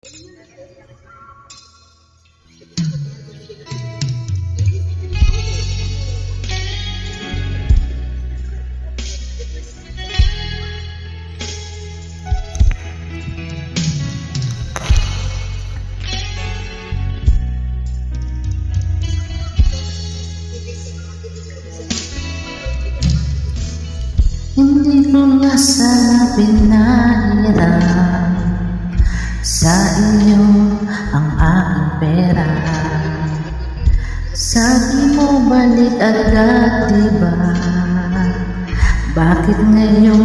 Hindi ko nga sana pinahiram sa iyo ang aking pera. Sabi mo balik agad, diba? Bakit ngayon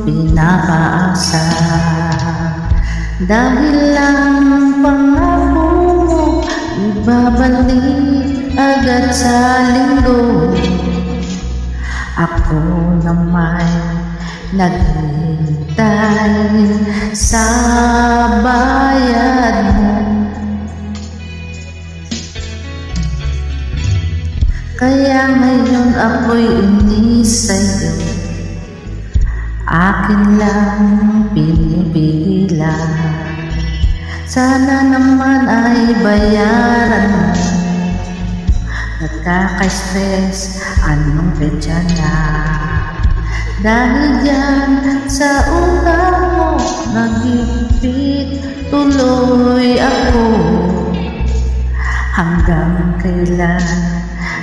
pinapaasa? Dahil lang pangako mo ibabalik agad sa linggo. Ako naman naghihintay sa bayad mo. Kaya ngayon ako'y inis sa'yo, akin lang pinipigilan. Sana naman ay bayaran mo. Nagkaka-stress, anong petsa na? Dahil dyan sa utak mo nagipit tuloy ako. Hanggang kailan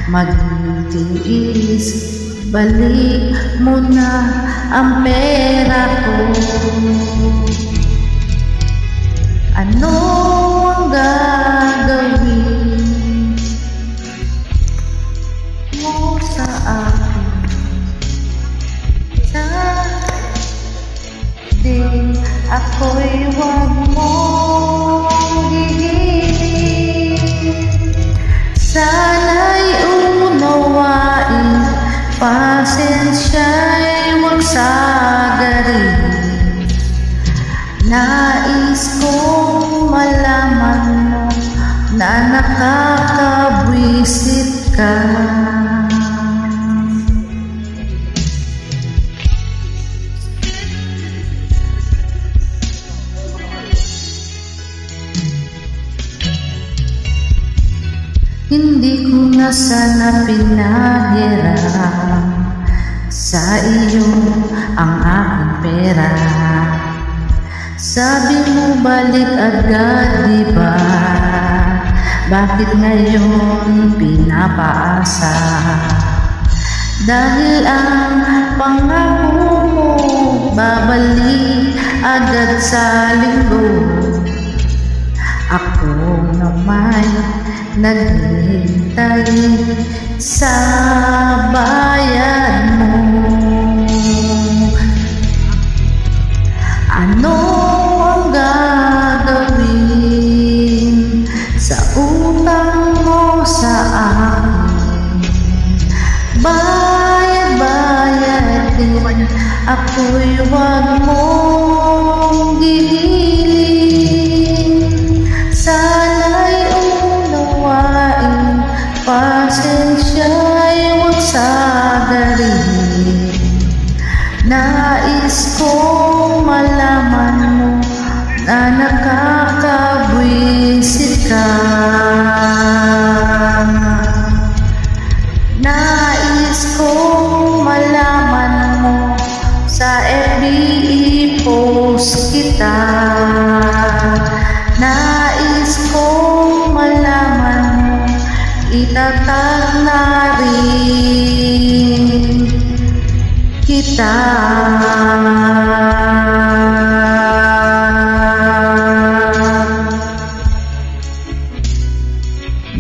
magtitiis? Balik mo na ang pera ko. Ano ang gagawin mo sa akin? Sabi ako'y wag mong gigilin. Sana'y unawain, pasensya'y wag sagarin. Nais kong malaman mo na nakakabwisit ka. Hindi ko na sana pinahiram sa iyo ang aking pera. Sabi mo balik agad, diba? Bakit ngayon pinapaasa? Dahil ang pangako mo babalik agad sa linggo. Ako naman naghihintay sa bayad mo. Ano ang gagawin sa utang mo sa akin? Bayad din, ako'y wag mong gigilin. Sana'y unawain, pasensya'y wag sagarin. Nais kong malaman mo na nakakabwisit ka. Nais kong malaman mo sa FB i-post kita. Nais kong malaman mo itatag na rin kita.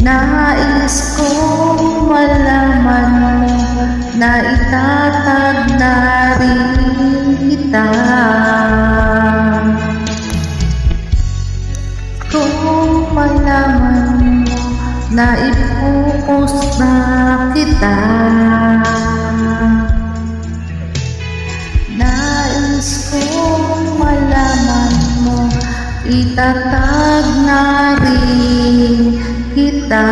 Nais kong malaman mo na itatag na rin kita. Kung malaman mo na ipopost na kita. Nais kong malaman mo itatag na rin kita.